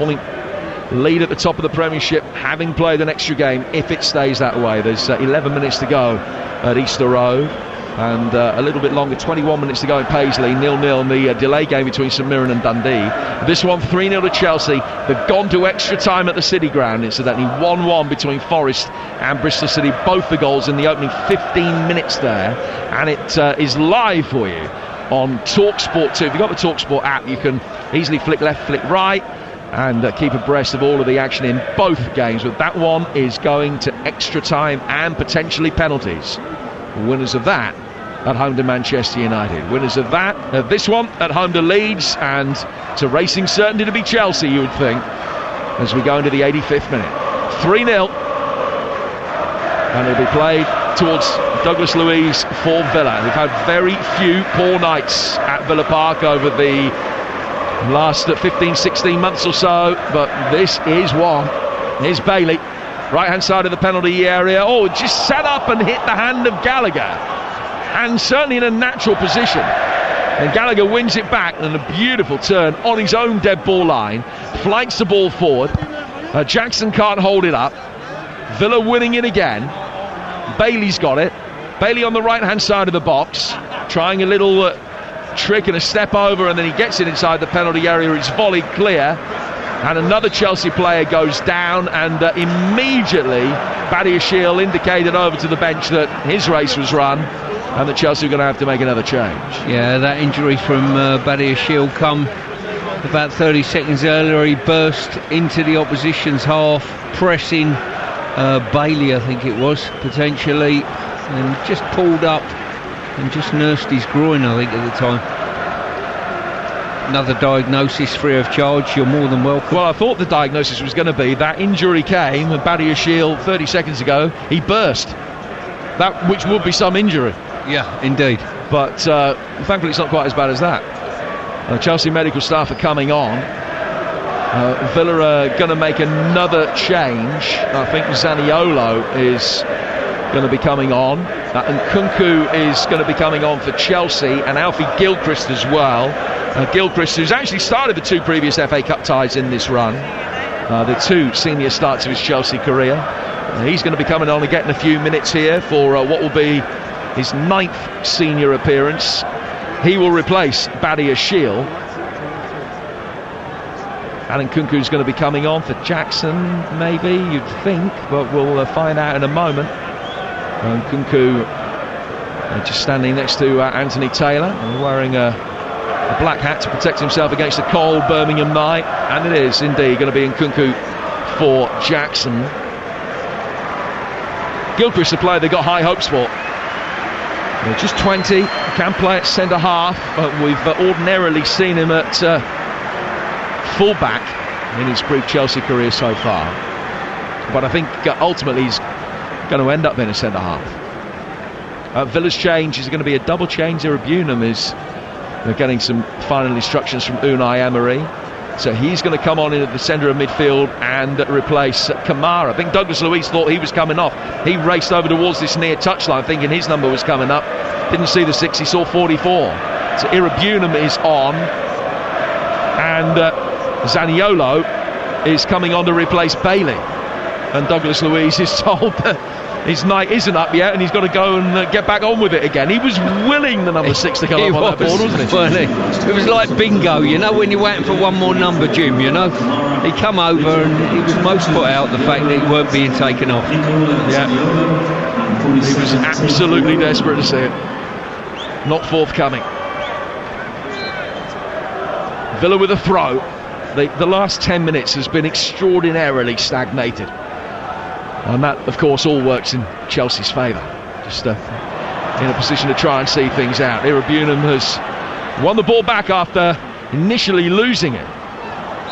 point lead at the top of the Premiership, having played an extra game if it stays that way. There's 11 minutes to go at Easter Road, and a little bit longer, 21 minutes to go in Paisley, 0-0 in the delay game between St Mirren and Dundee. This one 3-0 to Chelsea. They've gone to extra time at the City Ground, incidentally. 1-1 between Forest and Bristol City, both the goals in the opening 15 minutes there, and it is live for you on TalkSport 2. If you've got the TalkSport app, you can easily flick left, flick right, and keep abreast of all of the action in both games. But that one is going to extra time and potentially penalties. Winners of that at home to Manchester United. Winners of that, this one at home to Leeds, and to racing certainty to be Chelsea, you would think, as we go into the 85th minute. 3-0, and it'll be played towards Douglas Luiz for Villa. They've had very few poor nights at Villa Park over the last 15-16 months or so, but this is one. Here's Bailey, right hand side of the penalty area. Oh, just set up and hit the hand of Gallagher, and certainly in a natural position, and Gallagher wins it back, and a beautiful turn on his own dead ball line, flanks the ball forward. Jackson can't hold it up. Villa winning it again. Bailey's got it. Bailey on the right hand side of the box, trying a little trick and a step over, and then he gets it inside the penalty area. It's volleyed clear, and another Chelsea player goes down, and immediately Badiashile indicated over to the bench that his race was run and that Chelsea are going to have to make another change. Yeah, that injury from Badiashile come about 30 seconds earlier. He burst into the opposition's half, pressing Bailey, I think it was, potentially, and just pulled up and just nursed his groin, I think, at the time. Another diagnosis free of charge. You're more than welcome. Well, I thought the diagnosis was going to be that injury came, and Badiashile 30 seconds ago, he burst. That which would be some injury. Yeah, indeed. But thankfully it's not quite as bad as that. Chelsea medical staff are coming on. Villa are going to make another change. I think Zaniolo is going to be coming on, and Nkunku is going to be coming on for Chelsea, and Alfie Gilchrist as well. Gilchrist, who's actually started the two previous FA Cup ties in this run, the two senior starts of his Chelsea career. He's going to be coming on and getting a few minutes here for what will be his 9th senior appearance. He will replace Badiashile. Alan Nkunku's going to be coming on for Jackson, maybe, you'd think, but we'll find out in a moment. Nkunku just standing next to Anthony Taylor, and wearing a black hat to protect himself against the cold Birmingham night, and it is indeed going to be Nkunku for Jackson. Gilchrist, the player they got high hopes for. They're just 20, can play at centre half, but we've ordinarily seen him at full-back in his brief Chelsea career so far. But I think ultimately he's going to end up in a centre half. Villa's change is going to be a double change. Irabunum is getting some final instructions from Unai Emery. So he's going to come on in at the centre of midfield and replace Kamara. I think Douglas Luiz thought he was coming off. He raced over towards this near touchline thinking his number was coming up. Didn't see the 6, he saw 44. So Irabunum is on, and Zaniolo is coming on to replace Bailey. And Douglas Luiz is told that his night isn't up yet, and he's got to go and get back on with it again. He was willing the number 6 to come up on that board, wasn't he? It was like bingo, you know, when you're waiting for one more number, Jim, you know. He come over and he was most put out the fact that he weren't being taken off. Yeah. He was absolutely desperate to see it. Not forthcoming. Villa with a throw. The last 10 minutes has been extraordinarily stagnated. And that, of course, all works in Chelsea's favour. Just in a position to try and see things out. Irabunum has won the ball back after initially losing it.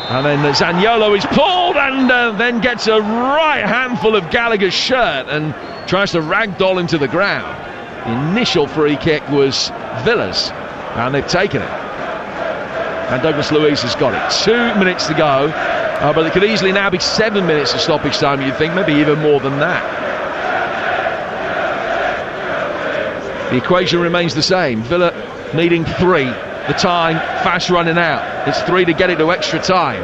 And then Zaniolo is pulled and then gets a right handful of Gallagher's shirt and tries to ragdoll him to the ground. The initial free kick was Villa's, and they've taken it. And Douglas Luiz has got it. 2 minutes to go. But it could easily now be 7 minutes of stoppage time, you'd think, maybe even more than that. The equation remains the same. Villa needing 3. The time fast running out. It's 3 to get it to extra time.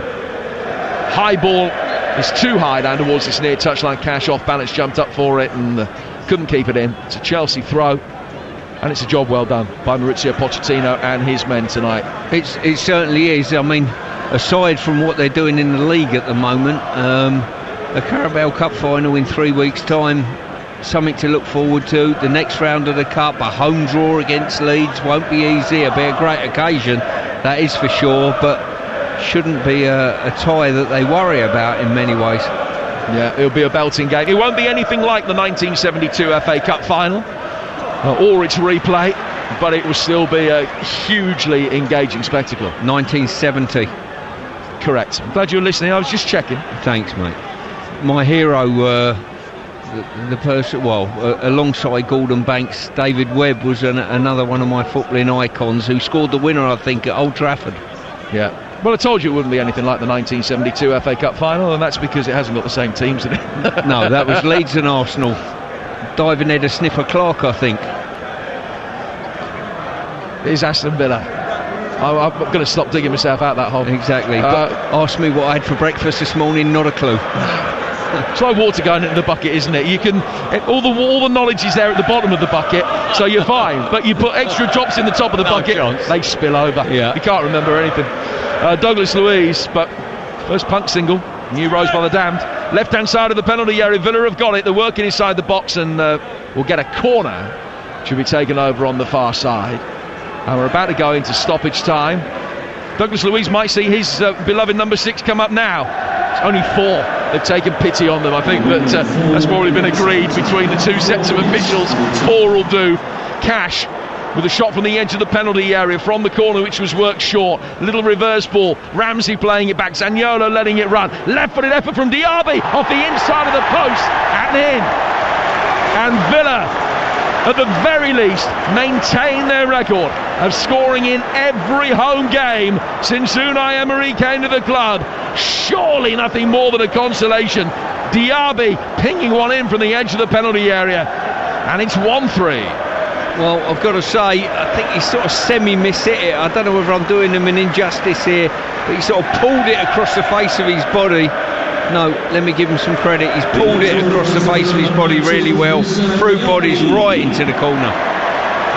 High ball is too high down towards this near touchline. Cash off balance, jumped up for it and couldn't keep it in. It's a Chelsea throw, and it's a job well done by Maurizio Pochettino and his men tonight. It certainly is. I mean, aside from what they're doing in the league at the moment, a Carabao Cup final in 3 weeks' time, something to look forward to. The next round of the Cup, a home draw against Leeds, won't be easy. It'll be a great occasion, that is for sure, but shouldn't be a tie that they worry about in many ways. Yeah, it'll be a belting game. It won't be anything like the 1972 FA Cup final or its replay, but it will still be a hugely engaging spectacle. 1970. Correct. I'm glad you were listening. I was just checking. Thanks, mate. My hero, the person, alongside Gordon Banks, David Webb was another one of my footballing icons who scored the winner, I think, at Old Trafford. Yeah. Well, I told you it wouldn't be anything like the 1972 FA Cup final, and that's because it hasn't got the same teams in it. No, that was Leeds and Arsenal. Diving header Sniffer Clark, I think. It is Aston Villa. I'm going to stop digging myself out that hole. Exactly. Ask me what I had for breakfast this morning, not a clue. It's like water going into the bucket, isn't it? You can all the knowledge is there at the bottom of the bucket, so you're fine. But you put extra drops in the top of the bucket, they spill over. Yeah. You can't remember anything. Douglas Luiz, but first punk single, New Rose by the Damned. Left-hand side of the penalty area, Villa have got it. They're working inside the box and will get a corner. Should be taken over on the far side. And we're about to go into stoppage time. Douglas Luiz might see his beloved number 6 come up now. It's only 4. They've taken pity on them, I think, but that's probably been agreed between the two sets of officials. 4 will do. Cash with a shot from the edge of the penalty area from the corner, which was worked short. Little reverse ball. Ramsey playing it back. Zaniolo letting it run. Left-footed effort from Diaby off the inside of the post and in. And Villa, at the very least, maintain their record of scoring in every home game since Unai Emery came to the club. Surely nothing more than a consolation. Diaby pinging one in from the edge of the penalty area, and it's 1-3. Well, I've got to say, I think he sort of semi-missed it. I don't know whether I'm doing him an injustice here, but he sort of pulled it across the face of his body. No, let me give him some credit. He's pulled it across the face of his body really well, through bodies right into the corner.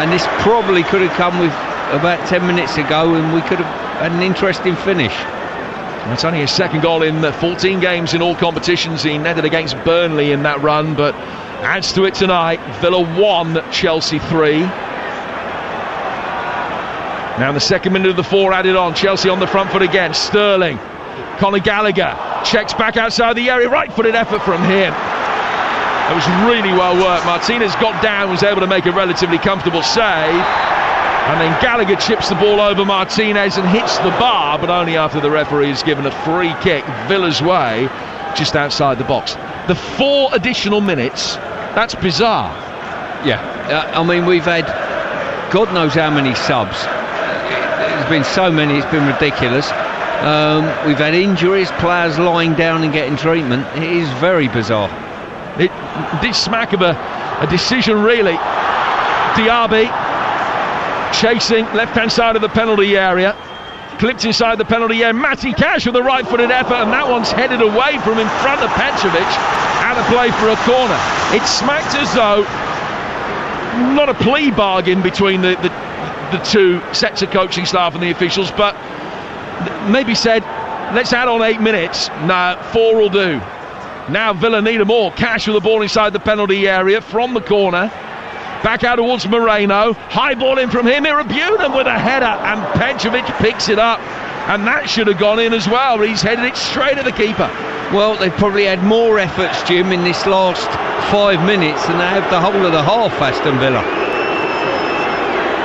And this probably could have come with about 10 minutes ago, and we could have had an interesting finish. It's only his second goal in 14 games in all competitions. He netted against Burnley in that run, but adds to it tonight. Villa 1, Chelsea 3. Now in the second minute of the 4 added on. Chelsea on the front foot again. Sterling. Conor Gallagher checks back outside the area. Right-footed effort from him. It was really well worked. Martinez got down, was able to make a relatively comfortable save. And then Gallagher chips the ball over Martinez and hits the bar, but only after the referee has given a free kick Villa's way, just outside the box. The 4 additional minutes, that's bizarre. Yeah, I mean, we've had God knows how many subs. There's been so many, it's been ridiculous. We've had injuries, players lying down and getting treatment. It is very bizarre. It did smack of a decision, really. Diaby chasing left-hand side of the penalty area, clipped inside the penalty area. Matty Cash with a right-footed effort, and that one's headed away from in front of Petrovic, out of play for a corner. It smacked as though not a plea bargain between the two sets of coaching staff and the officials, but maybe said, let's add on 8 minutes. No, 4 will do. Now Villa need more. Cash with the ball inside the penalty area from the corner. Back out towards Moreno. High ball in from him. Irabunum with a header, and Petrovic picks it up. And that should have gone in as well, but he's headed it straight at the keeper. Well, they've probably had more efforts, Jim, in this last 5 minutes than they have the whole of the half, Aston Villa.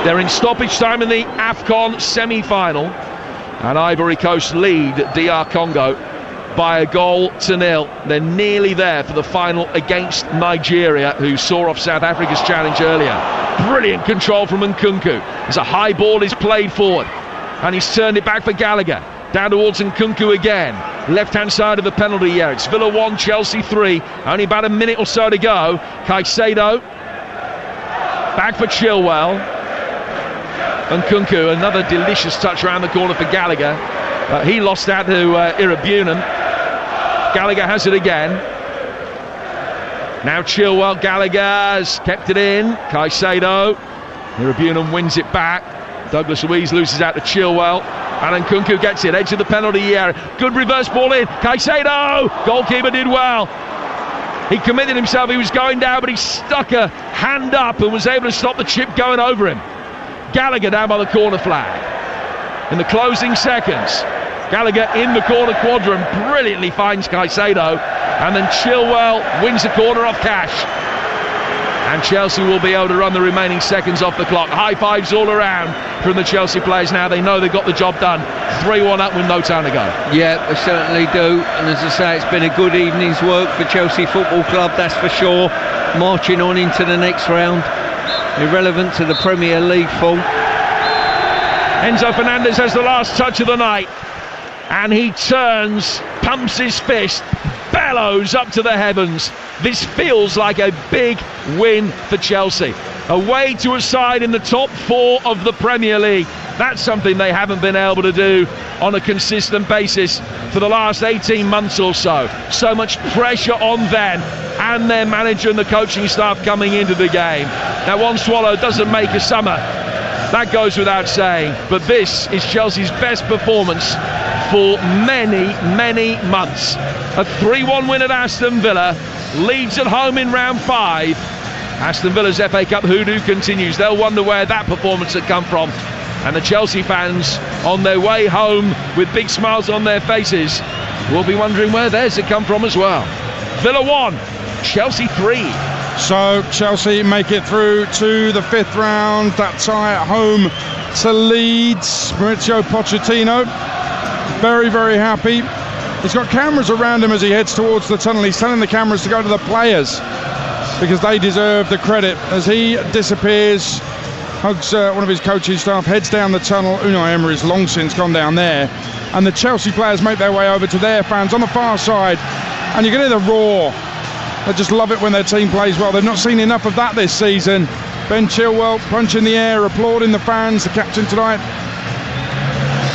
They're in stoppage time in the AFCON semi-final. And Ivory Coast lead DR Congo by 1-0. They're nearly there for the final against Nigeria, who saw off South Africa's challenge earlier. Brilliant control from Nkunku as a high ball is played forward, and he's turned it back for Gallagher. Down towards Nkunku again. Left-hand side of the penalty area. It's Villa 1, Chelsea 3. Only about a minute or so to go. Caicedo back for Chilwell. Nkunku, another delicious touch around the corner for Gallagher. He lost out to Irabunum. Gallagher has it again. Now Chilwell, Gallagher's kept it in. Caicedo. Nirabunan wins it back. Douglas Luiz loses out to Chilwell. Alan Kunku gets it, edge of the penalty area. Good reverse ball in. Caicedo! Goalkeeper did well. He committed himself, he was going down, but he stuck a hand up and was able to stop the chip going over him. Gallagher down by the corner flag. In the closing seconds, Gallagher in the corner quadrant brilliantly finds Caicedo, and then Chilwell wins the corner off Cash. And Chelsea will be able to run the remaining seconds off the clock. High fives all around from the Chelsea players now. They know they've got the job done. 3-1 up with no time to go. Yeah, they certainly do. And as I say, it's been a good evening's work for Chelsea Football Club, that's for sure. Marching on into the next round. Irrelevant to the Premier League full. Enzo Fernandez has the last touch of the night. And he turns, pumps his fist, bellows up to the heavens. This feels like a big win for Chelsea. Away to a side in the top 4 of the Premier League. That's something they haven't been able to do on a consistent basis for the last 18 months or so. So much pressure on them and their manager and the coaching staff coming into the game. Now, one swallow doesn't make a summer. That goes without saying. But this is Chelsea's best performance for many, many months. A 3-1 win at Aston Villa. Leeds at home in round 5. Aston Villa's FA Cup hoodoo continues. They'll wonder where that performance had come from. And the Chelsea fans on their way home with big smiles on their faces will be wondering where theirs had come from as well. Villa 1, Chelsea 3. So Chelsea make it through to the 5th round. That tie at home to Leeds. Mauricio Pochettino very, very happy. He's got cameras around him as he heads towards the tunnel. He's telling the cameras to go to the players because they deserve the credit. As he disappears, hugs one of his coaching staff, heads down the tunnel. Unai Emery's long since gone down there. And the Chelsea players make their way over to their fans on the far side. And you can hear the roar. They just love it when their team plays well. They've not seen enough of that this season. Ben Chilwell punching the air, applauding the fans, the captain tonight,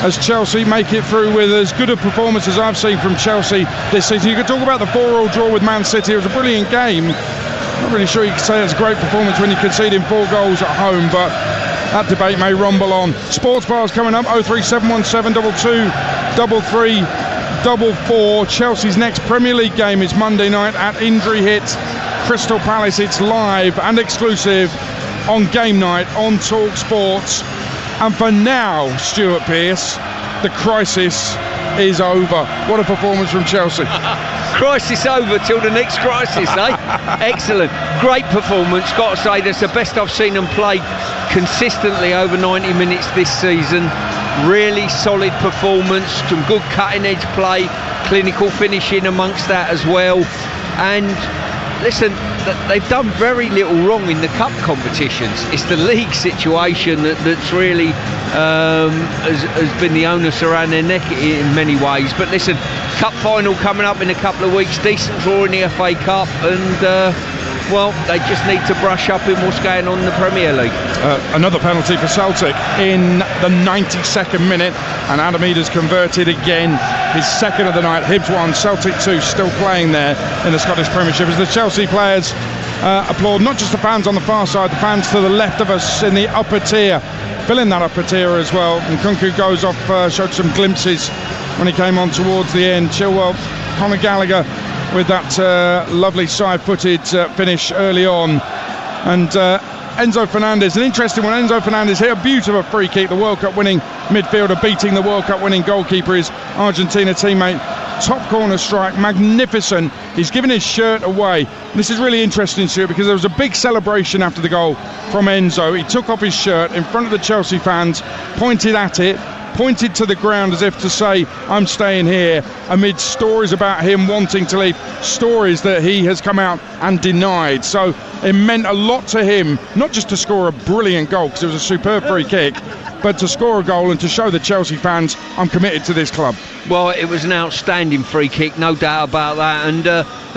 as Chelsea make it through with as good a performance as I've seen from Chelsea this season. You could talk about the 4-4 draw with Man City. It was a brilliant game. Not really sure you could say it's a great performance when you're conceding 4 goals at home, but that debate may rumble on. Sports bars coming up, 03717 22 33 44. Chelsea's next Premier League game is Monday night at Injury Hit, Crystal Palace. It's live and exclusive on Game Night on Talk Sports. And for now, Stuart Pearce, the crisis is over. What a performance from Chelsea. Crisis over till the next crisis, eh? Excellent. Great performance. Got to say, that's the best I've seen them play consistently over 90 minutes this season. Really solid performance. Some good cutting-edge play. Clinical finishing amongst that as well. And listen, they've done very little wrong in the cup competitions. It's the league situation that's really has been the onus around their neck in many ways. But listen, cup final coming up in a couple of weeks, decent draw in the FA Cup, and well, they just need to brush up in what's going on in the Premier League. Another penalty for Celtic in the 92nd minute, and Adam Ida's converted again, his second of the night. Hibs 1, Celtic 2, still playing there in the Scottish Premiership as the Chelsea players applaud not just the fans on the far side, the fans to the left of us in the upper tier, filling that upper tier as well. And Kunku goes off, showed some glimpses when he came on towards the end. Chilwell, Conor Gallagher with that lovely side-footed finish early on. And Enzo Fernandez, an interesting one. Enzo Fernandez here, a beauty of a free kick. The World Cup winning midfielder beating the World Cup winning goalkeeper, his Argentina teammate. Top corner strike, magnificent. He's given his shirt away. This is really interesting, Stuart, because there was a big celebration after the goal from Enzo. He took off his shirt in front of the Chelsea fans, pointed at it, pointed to the ground as if to say, I'm staying here, amid stories about him wanting to leave, stories that he has come out and denied. So it meant a lot to him, not just to score a brilliant goal, because it was a superb free kick, but to score a goal and to show the Chelsea fans, I'm committed to this club. Well, it was an outstanding free kick, no doubt about that. And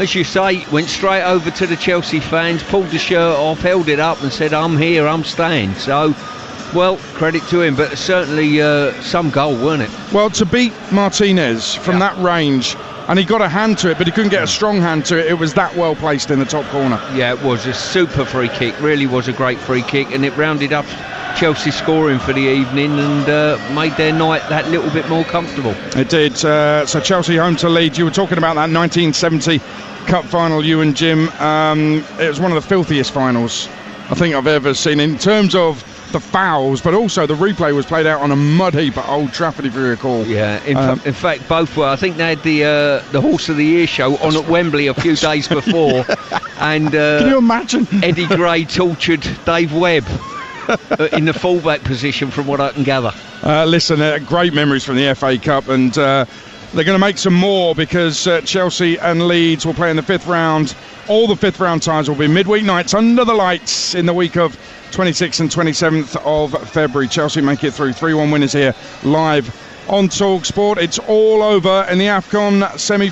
as you say, went straight over to the Chelsea fans, pulled the shirt off, held it up and said, I'm here, I'm staying. So, well, credit to him, but certainly some goal, weren't it? Well, to beat Martinez from that range and he got a hand to it, but he couldn't get a strong hand to it. It was that well placed in the top corner. Yeah, it was a super free kick, really was a great free kick, and it rounded up Chelsea scoring for the evening and made their night that little bit more comfortable. It did. So Chelsea home to Leeds. You were talking about that 1970 Cup final, you and Jim. It was one of the filthiest finals I think I've ever seen in terms of the fouls, but also the replay was played out on a mud heap at Old Trafford, if you recall. Yeah, in fact, both were. I think they had the Horse of the Year show on at Wembley a few days before, and can you imagine? Eddie Gray tortured Dave Webb in the fullback position, from what I can gather. Listen, great memories from the FA Cup, and they're going to make some more because Chelsea and Leeds will play in the 5th round. All the 5th round ties will be midweek nights under the lights in the week of 26th and 27th of February. Chelsea make it through. 3-1 winners here live on TalkSport. It's all over in the AFCON semi-final.